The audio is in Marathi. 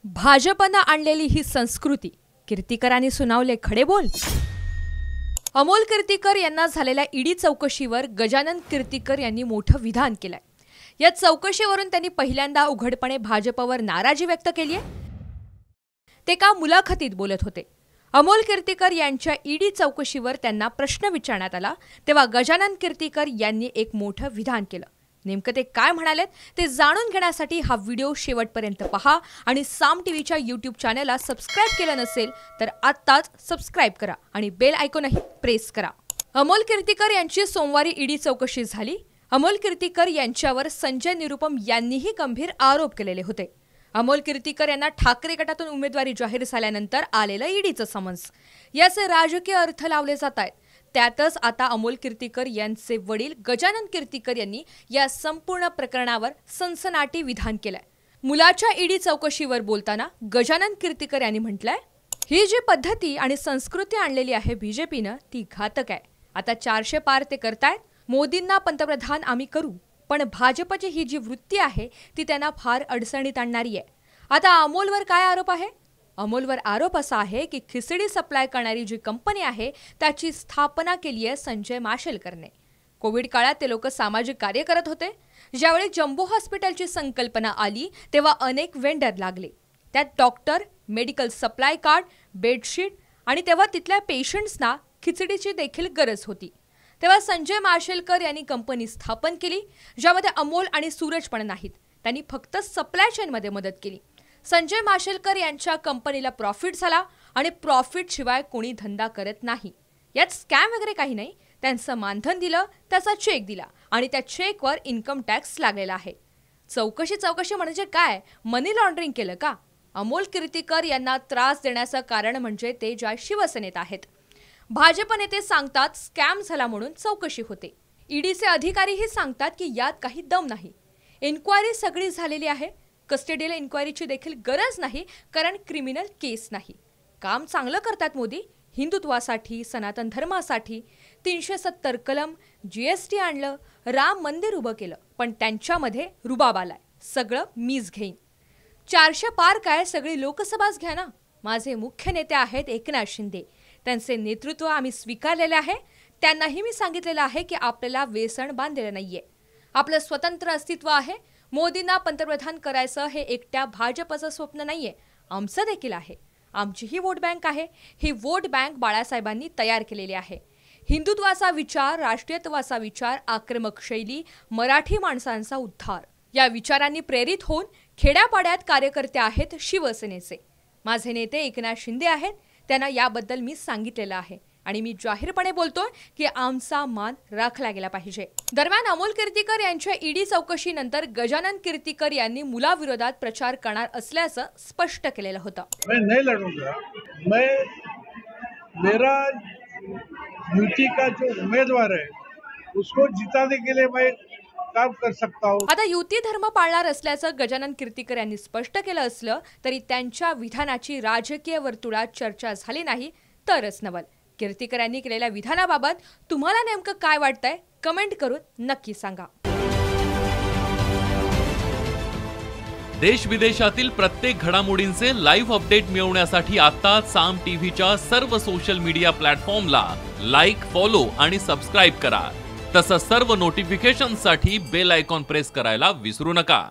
भाजपनं आणलेली ही संस्कृती कीर्तीकरांनी सुनावले खडे बोल। अमोल कीर्तीकर यांना झालेल्या ईडी चौकशीवर गजानन कीर्तीकर यांनी मोठं विधान केलंय। या चौकशीवरून त्यांनी पहिल्यांदा उघडपणे भाजपवर नाराजी व्यक्त केली आहे। ते का मुलाखतीत बोलत होते। अमोल कीर्तीकर यांच्या ईडी चौकशीवर त्यांना प्रश्न विचारण्यात आला तेव्हा गजानन कीर्तीकर यांनी एक मोठं विधान केलं। नेमकं ते काय म्हणालेत ते जाणून घेण्यासाठी हा व्हिडिओ शेवटपर्यंत पहा आणि साम टीव्हीच्या YouTube चॅनलला सबस्क्राइब केलं नसेल तर आत्ताच सबस्क्राइब करा आणि बेल आयकॉनही प्रेस करा। अमोल कीर्तीकर यांची सोमवारी ईडी चौकशी झाली। अमोल कीर्तीकर यांच्यावर संजय निरुपम यांनीही गंभीर आरोप केलेले होते। अमोल कीर्तीकर यांना ठाकरे गटातून उमेदवारी जाहीर झाल्यानंतर आलेलं ईडीचं समन्स, याचे राजकीय अर्थ लावले जात आहेत। त्यातच आता अमोल कीर्तीकर यांचे वडील गजानन कीर्तीकर यांनी या संपूर्ण प्रकरणावर सनसनाटी विधान केलंय। मुलाच्या ईडी चौकशीवर बोलताना गजानन कीर्तीकर यांनी म्हटलंय, ही जी पद्धती आणि संस्कृती आणलेली आहे बीजेपीनं ती घातक आहे। आता 400 पार ते करतायत, मोदींना पंतप्रधान आम्ही करू, पण भाजपची ही जी वृत्ती आहे ती त्यांना फार अडचणीत आणणारी आहे। आता अमोलवर काय आरोप आहे? अमोलवर आरोप असा आहे की खिचडी सप्लाय करणारी जी कंपनी आहे त्याची स्थापना केली आहे संजय माशेलकरने। कोविड काळात ते लोक सामाजिक कार्य करत होते। ज्यावेळी जम्बो हॉस्पिटलची संकल्पना आली तेव्हा अनेक वेंडर लागले। त्यात doctor, medical supply card, bedsheet आणि तेव्हा तिथल्या पेशंट्सना खिचडीची देखील गरज होती। तेव्हा संजय माशेलकर यांनी कंपनी स्थापन केली ज्यामध्ये अमोल आणि सूरज पण नाहीत। त्यांनी फक्त सप्लाय चेनमध्ये मदत केली। संजय माशेलकर यांच्या कंपनीला प्रॉफिट झाला आणि प्रॉफिट शिवाय कोणी धंदा करत नाही। यात स्कॅम वगैरे काही नाही। त्यांचं मानधन दिलं, त्याचा चेक दिला आणि त्या चेकवर इन्कम टॅक्स लागलेला आहे। चौकशी म्हणजे काय? मनी लॉन्ड्रिंग केलं का? अमोल कीर्तीकर यांना त्रास देण्याचं कारण म्हणजे ते ज्या शिवसेनेत आहेत। भाजप नेते सांगतात स्कॅम झाला म्हणून चौकशी होते। ईडीचे अधिकारीही सांगतात की यात काही दम नाही। इन्क्वायरी सगळी झालेली आहे। कस्टडियल इन्क्वायरीची देखील गरज नाही कारण क्रिमिनल केस नाही। काम चांगलं करतात मोदी। हिंदुत्वासाठी, सनातन धर्मासाठी 370 कलम, GST आणलं, राम मंदिर उभं केलं, पण त्यांच्यामध्ये रुबाब आलाय। सगळं मीच घेईन। 400 पार काय, सगळी लोकसभाच घ्या ना। माझे मुख्य नेते आहेत एकनाथ शिंदे। त्यांचे नेतृत्व आम्ही स्वीकारलेले आहे। त्यांनाही मी सांगितलेलं आहे की आपल्याला वेसण बांधलेलं नाहीये। आपलं स्वतंत्र अस्तित्व आहे। मोदींना पंतप्रधान करायचं हे एकट्या भाजपचं स्वप्न नाहीये, आमचं देखील आहे। आमची ही वोट बँक आहे। ही वोट बँक बाळासाहेबांनी तयार केलेली आहे। हिंदुत्वाचा विचार, राष्ट्रीयत्वाचा विचार, आक्रमक शैली, मराठी माणसांचा उद्धार या विचारांनी प्रेरित होऊन खेड्यापाड्यात कार्यकर्ते आहेत शिवसेनेचे। माझे नेते एकनाथ शिंदे आहेत। त्यांना याबद्दल मी सांगितलेलं आहे आणि मी जाहीरपणे बोलतोय की आमचा मान राखला गेला पाहिजे। दरम्यान अमोल कीर्तीकर यांच्या ईडी चौकशीनंतर गजानन कीर्तीकर यांनी मुलाविरोधात प्रचार करणार असल्याचं स्पष्ट केलेलं होतं। मैं नहीं लड़ूंगा। मेरा यूटी का जो उम्मीदवार है उसको जिताने के लिए मैं काम कर सकता हूं। आता युती धर्म पाळणार असल्याचं गजानन कीर्तीकर यांनी स्पष्ट केलं असलं तरी त्यांच्या विधानाची राजकीय वर्तुळात चर्चा झाली नाही तरच नवल। कीर्तीकर यांनी केलेल्या विधानाबाबत तुम्हाला नेमकं काय वाटतंय कमेंट करून नक्की सांगा। देश विदेशातील प्रत्येक घडामोडींचे लाईव्ह अपडेट मिळवण्यासाठी आता साम टीव्हीच्या सर्व सोशल मीडिया प्लॅटफॉर्मला लाईक, फॉलो आणि सबस्क्राइब करा। तसंच सर्व नोटिफिकेशनसाठी बेल आयकॉन प्रेस करायला विसरू नका।